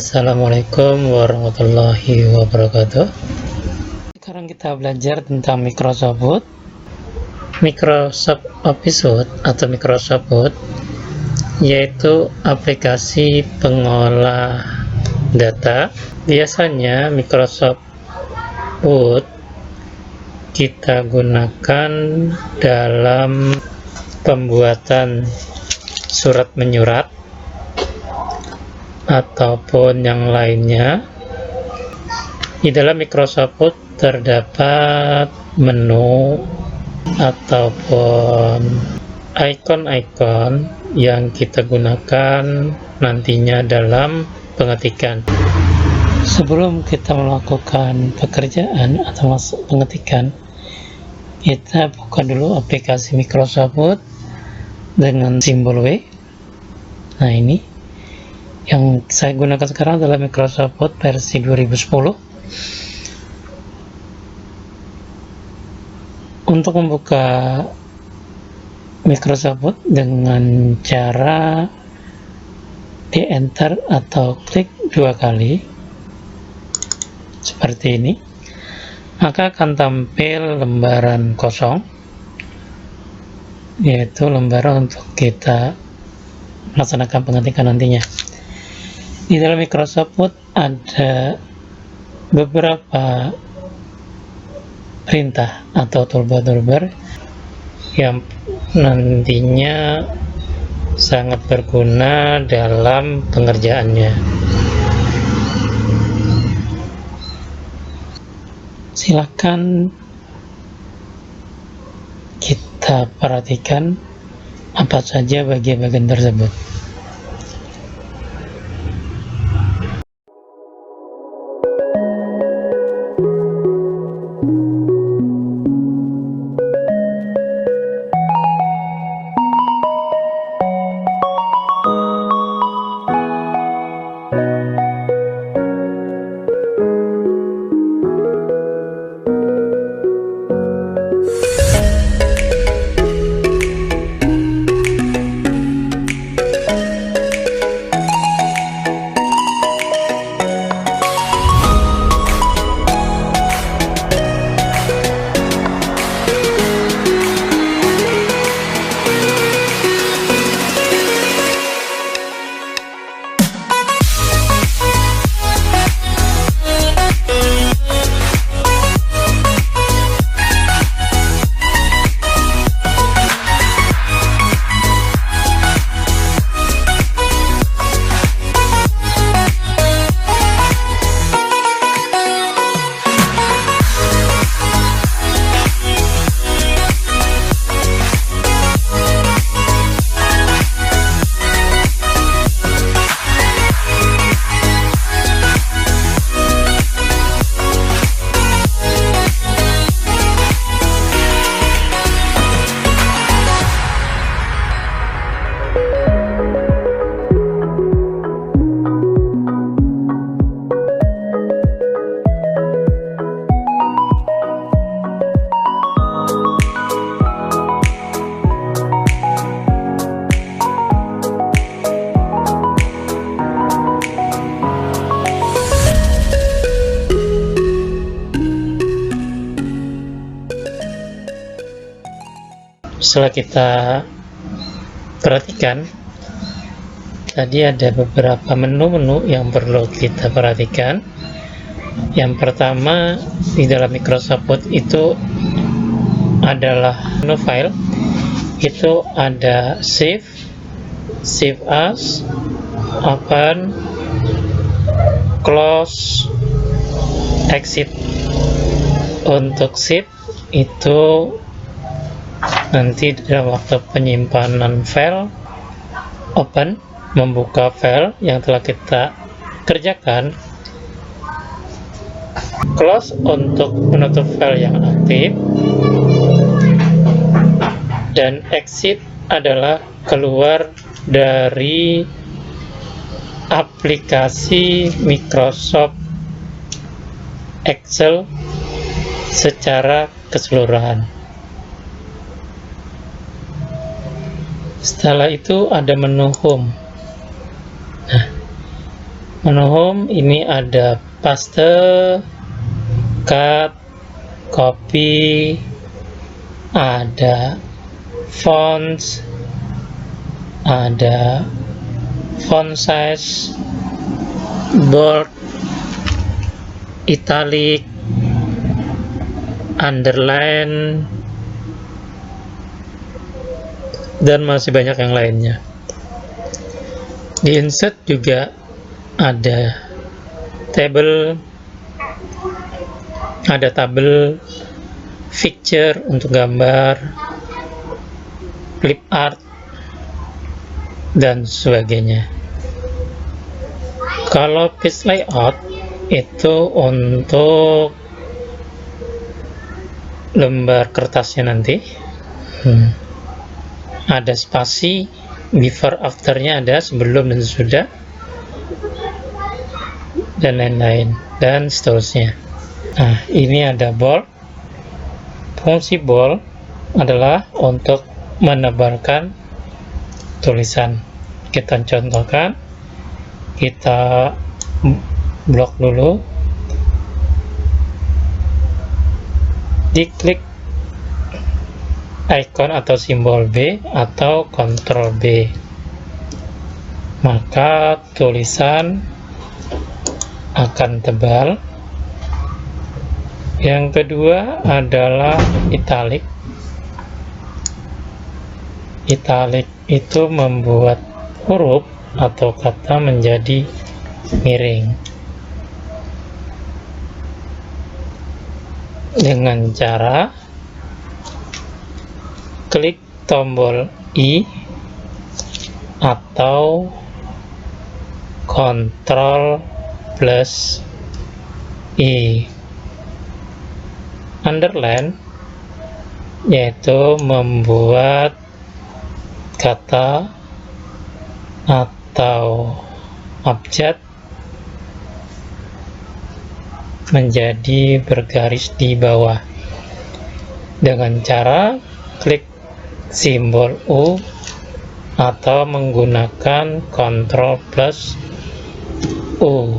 Assalamualaikum warahmatullahi wabarakatuh. Sekarang kita belajar tentang Microsoft Word. Microsoft Office Word atau Microsoft Word yaitu aplikasi pengolah data. Biasanya Microsoft Word kita gunakan dalam pembuatan surat menyurat ataupun yang lainnya. Di dalam Microsoft Word terdapat menu ataupun icon-icon yang kita gunakan nantinya dalam pengetikan. Sebelum kita melakukan pekerjaan atau masuk pengetikan, kita buka dulu aplikasi Microsoft Word dengan simbol W. Nah, ini yang saya gunakan sekarang adalah Microsoft Word versi 2010. Untuk membuka Microsoft Word dengan cara di enter atau klik 2 kali seperti ini, maka akan tampil lembaran kosong, yaitu lembaran untuk kita melaksanakan pengetikan nantinya. Di dalam Microsoft Word ada beberapa perintah atau toolbar yang nantinya sangat berguna dalam pengerjaannya. Silakan kita perhatikan apa saja bagian-bagian tersebut. Setelah kita perhatikan, tadi ada beberapa menu-menu yang perlu kita perhatikan. Yang pertama, di dalam Microsoft Word itu adalah menu file. Itu ada save, save as, open, close, exit. Untuk save itu nanti dalam waktu penyimpanan file, open, membuka file yang telah kita kerjakan, close untuk menutup file yang aktif, dan exit adalah keluar dari aplikasi Microsoft Excel secara keseluruhan. Setelah itu ada menu home. Nah, Menu home ini ada paste, cut, copy, ada fonts, ada font size, bold, italic, underline, dan masih banyak yang lainnya. Di insert juga ada tabel, picture untuk gambar, clip art, dan sebagainya. Kalau page layout itu untuk lembar kertasnya nanti. Ada spasi, before afternya ada, sebelum dan sesudah, dan lain-lain, dan seterusnya. Nah, ini ada bold. Fungsi bold adalah untuk menebalkan tulisan. Kita contohkan, kita blok dulu, diklik icon atau simbol B atau Ctrl B, maka tulisan akan tebal. Yang kedua adalah italic. Italic itu membuat huruf atau kata menjadi miring dengan cara klik tombol I atau Ctrl plus I. Underline yaitu membuat kata atau abjad menjadi bergaris di bawah dengan cara klik simbol U atau menggunakan Ctrl plus U.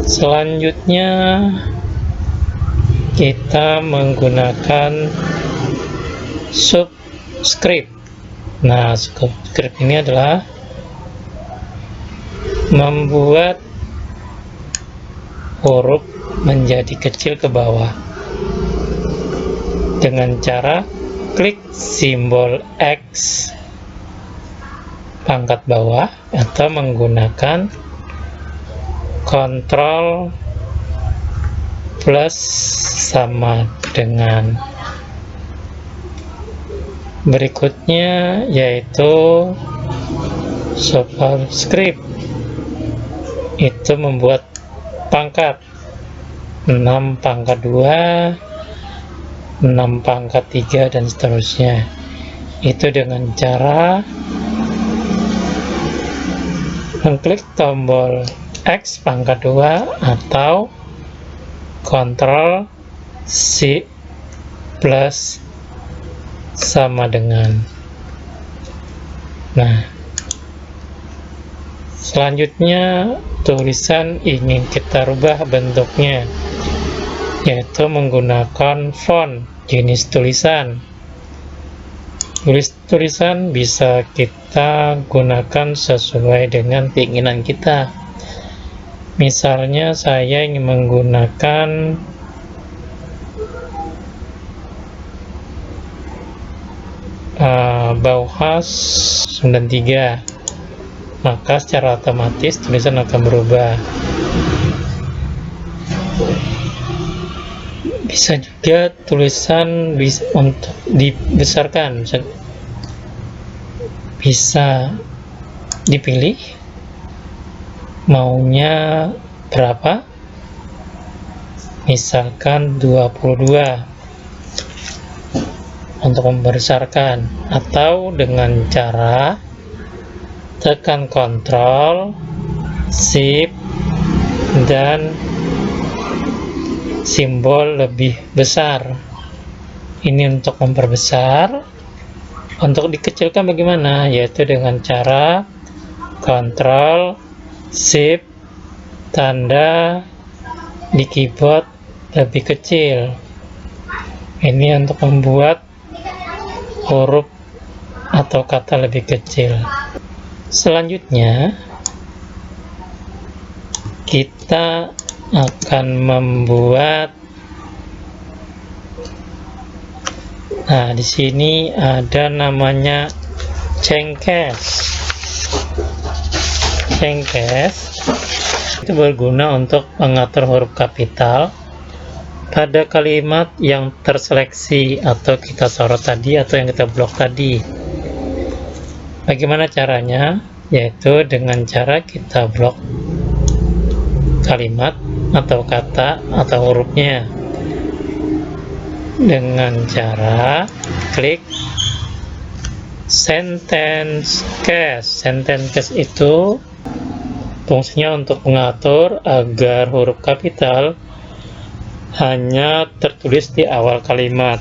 Selanjutnya kita menggunakan subscript. Nah, subscript ini adalah membuat huruf menjadi kecil ke bawah dengan cara klik simbol X pangkat bawah atau menggunakan Ctrl plus sama dengan. Berikutnya yaitu superscript, itu membuat pangkat 6 pangkat 2, 6 pangkat 3, dan seterusnya. Itu dengan cara mengklik tombol X pangkat 2 atau Ctrl C plus sama dengan. Nah, selanjutnya tulisan ingin kita rubah bentuknya, yaitu menggunakan font jenis tulisan. Tulisan bisa kita gunakan sesuai dengan keinginan kita. Misalnya saya ingin menggunakan Bauhaus 93, maka secara otomatis tulisan akan berubah. Bisa juga tulisan untuk dibesarkan, bisa dipilih maunya berapa, misalkan 22 untuk membesarkan, atau dengan cara tekan Ctrl Shift dan simbol lebih besar. Ini untuk memperbesar. Untuk dikecilkan bagaimana? Yaitu dengan cara Ctrl Shift tanda di keyboard lebih kecil. Ini untuk membuat huruf atau kata lebih kecil. Selanjutnya kita akan membuat, nah di sini ada namanya cengkes. Cengkes itu berguna untuk mengatur huruf kapital pada kalimat yang terseleksi atau kita sorot tadi atau yang kita blok tadi. Bagaimana caranya? Yaitu dengan cara kita blok kalimat atau kata atau hurufnya dengan cara klik sentence case. Sentence case itu fungsinya untuk mengatur agar huruf kapital hanya tertulis di awal kalimat.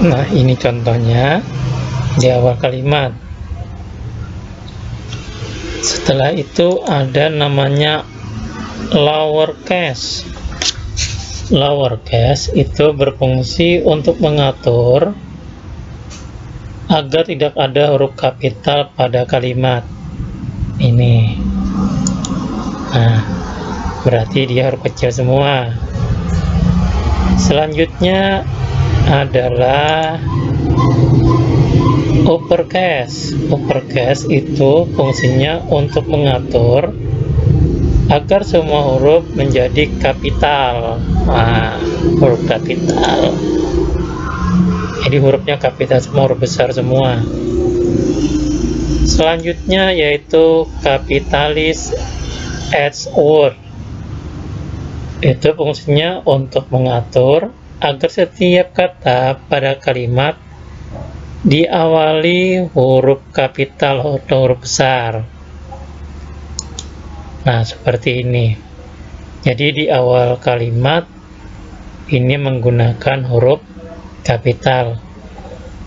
Nah, ini contohnya di awal kalimat. Setelah itu ada namanya lowercase. Lowercase itu berfungsi untuk mengatur agar tidak ada huruf kapital pada kalimat ini. Nah, berarti dia huruf kecil semua. Selanjutnya adalah uppercase. Uppercase itu fungsinya untuk mengatur agar semua huruf menjadi kapital. Nah, huruf kapital. Jadi hurufnya kapital semua, huruf besar semua. Selanjutnya yaitu capitalis H-word. Itu fungsinya untuk mengatur agar setiap kata pada kalimat diawali huruf kapital atau huruf besar. Nah, seperti ini. Jadi di awal kalimat ini menggunakan huruf kapital,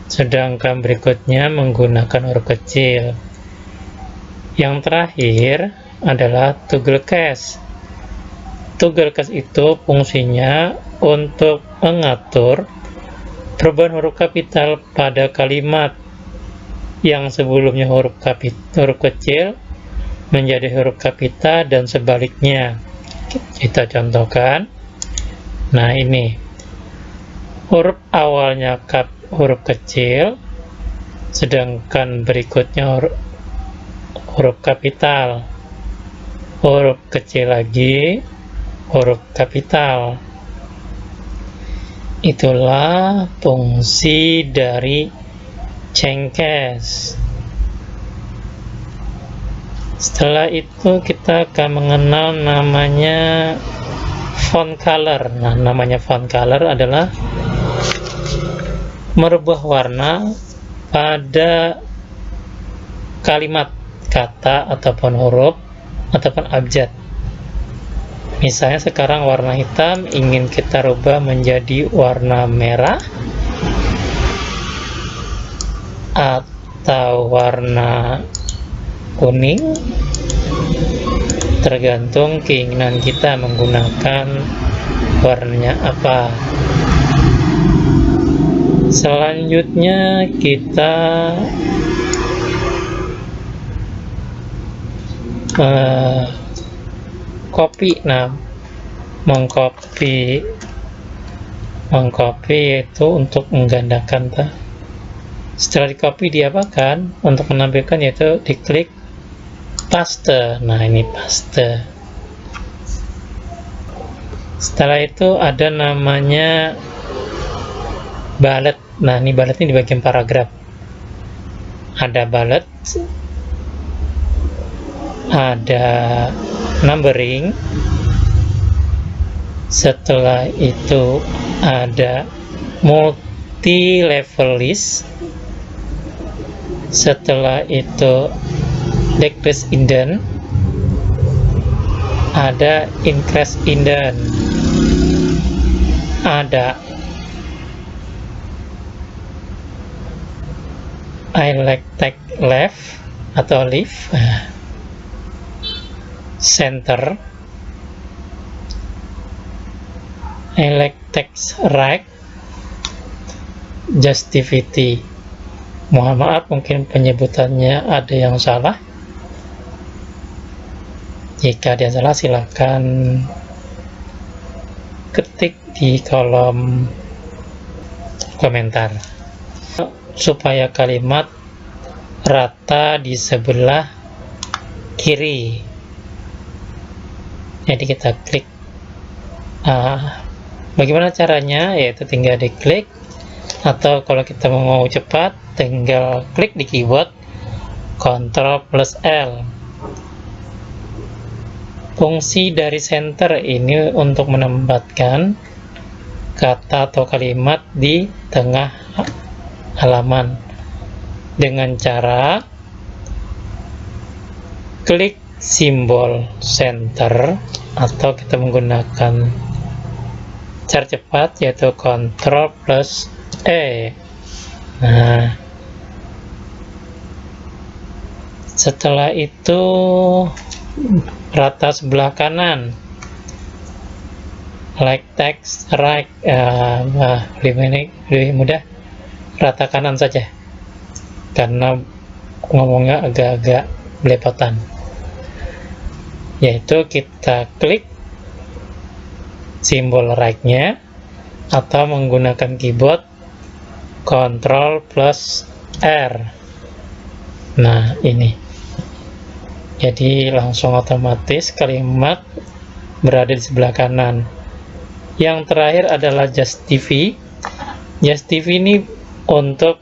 sedangkan berikutnya menggunakan huruf kecil. Yang terakhir adalah toggle case. Toggle case itu fungsinya untuk mengatur perubahan huruf kapital pada kalimat yang sebelumnya huruf kecil menjadi huruf kapital dan sebaliknya. Kita contohkan. Nah, ini huruf awalnya huruf kecil, sedangkan berikutnya huruf kapital. Huruf kecil lagi, huruf kapital. Itulah fungsi dari cengkes. Setelah itu kita akan mengenal namanya font color. Nah, namanya font color adalah merubah warna pada kalimat, kata, ataupun huruf, ataupun abjad. Misalnya sekarang warna hitam ingin kita rubah menjadi warna merah atau warna kuning, tergantung keinginan kita menggunakan warnanya apa. Selanjutnya kita copy. Nah, mengcopy itu untuk menggandakan. Setelah di copy diapakan? Untuk menampilkan yaitu diklik paste. Nah, ini paste. Setelah itu ada namanya bullet. Nah, ini bullet ini di bagian paragraf. Ada bullet, ada numbering. Setelah itu ada multi level list. Setelah itu decrease indent, ada increase indent, ada highlight text left, atau left, center, elect text right, justivity. Mohon maaf, mungkin penyebutannya ada yang salah. Jika dia salah, silakan ketik di kolom komentar. Supaya kalimat rata di sebelah kiri, jadi kita klik. Bagaimana caranya? Yaitu tinggal diklik, atau kalau kita mau cepat, tinggal klik di keyboard Ctrl plus L. Fungsi dari center ini untuk menempatkan kata atau kalimat di tengah halaman dengan cara klik simbol center, atau kita menggunakan cara cepat yaitu Ctrl plus E. Nah, setelah itu rata sebelah kanan, like text right, lebih mudah rata kanan saja karena ngomongnya agak-agak belepotan, yaitu kita klik simbol right-nya atau menggunakan keyboard Ctrl plus R. Nah, ini jadi langsung otomatis kalimat berada di sebelah kanan. Yang terakhir adalah justify. Justify ini untuk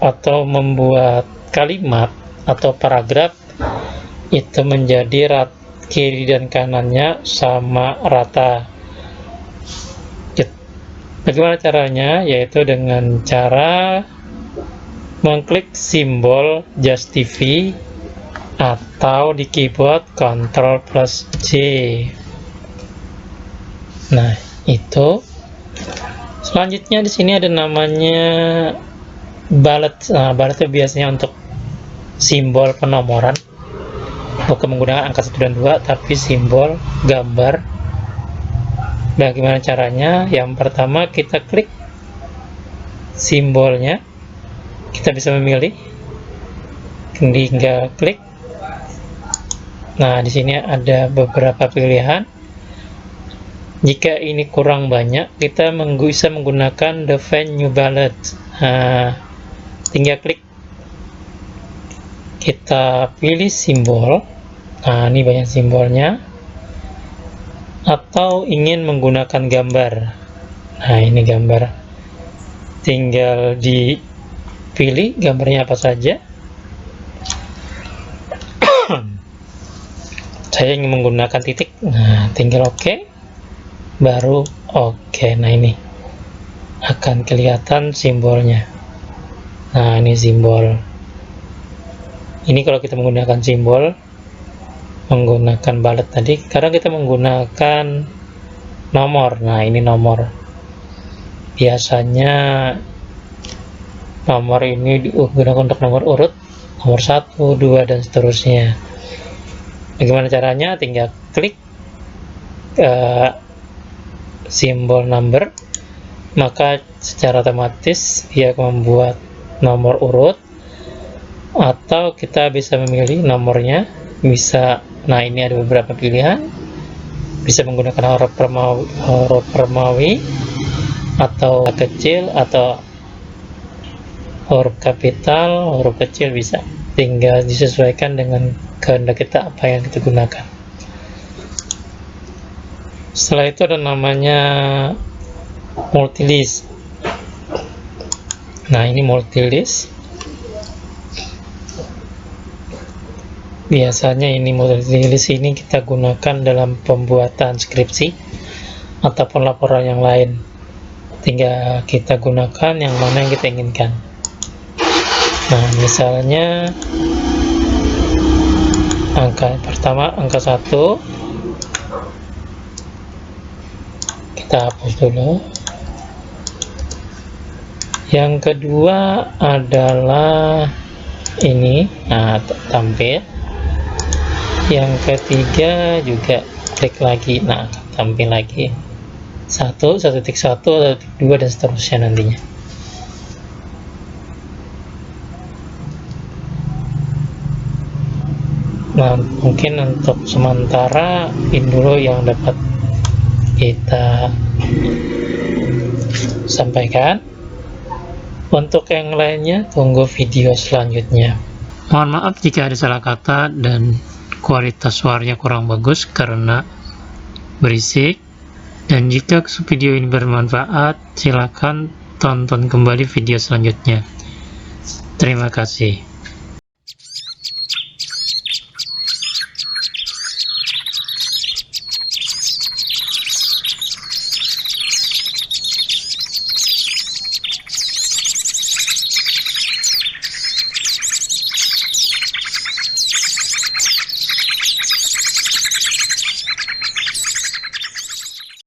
atau membuat kalimat atau paragraf itu menjadi kiri dan kanannya sama rata. Bagaimana caranya? Yaitu dengan cara mengklik simbol justify atau di keyboard Ctrl plus J. Nah, itu. Selanjutnya di sini ada namanya bullet. Nah, bullet itu biasanya untuk simbol penomoran, bukan menggunakan angka 1 dan 2, tapi simbol gambar. Bagaimana caranya? Yang pertama, kita klik simbolnya, kita bisa memilih, tinggal klik. Nah, di sini ada beberapa pilihan. Jika ini kurang banyak, kita bisa menggunakan define new bullet. Nah, tinggal klik, kita pilih simbol. Nah, ini banyak simbolnya. Atau ingin menggunakan gambar. Nah, ini gambar. Tinggal dipilih gambarnya apa saja. Saya ingin menggunakan titik. Nah, tinggal OK. Baru OK. Nah, ini akan kelihatan simbolnya. Nah, ini simbol. Ini kalau kita menggunakan simbol, menggunakan bullet tadi, karena kita menggunakan nomor. Nah, ini nomor. Biasanya nomor ini digunakan untuk nomor urut, nomor 1, 2, dan seterusnya. Bagaimana caranya? Tinggal klik simbol number, maka secara otomatis dia membuat nomor urut, atau kita bisa memilih nomornya. Bisa, nah ini ada beberapa pilihan, bisa menggunakan huruf Romawi atau kecil, atau huruf kapital, huruf kecil, bisa. Tinggal disesuaikan dengan kehendak kita apa yang kita gunakan. Setelah itu ada namanya multilist. Nah, ini multilist. Biasanya ini multilist ini kita gunakan dalam pembuatan skripsi ataupun laporan yang lain. Tinggal kita gunakan yang mana yang kita inginkan. Nah, misalnya angka pertama, angka 1, kita hapus dulu. Yang kedua adalah ini, nah tampil. Yang ketiga juga klik lagi, nah tampil lagi 1.1, 1.2 dan seterusnya nantinya. Nah, mungkin untuk sementara ini dulu yang dapat kita sampaikan. Untuk yang lainnya tunggu video selanjutnya. Mohon maaf jika ada salah kata dan kualitas suaranya kurang bagus karena berisik. Dan jika video ini bermanfaat, silakan tonton kembali video selanjutnya. Terima kasih.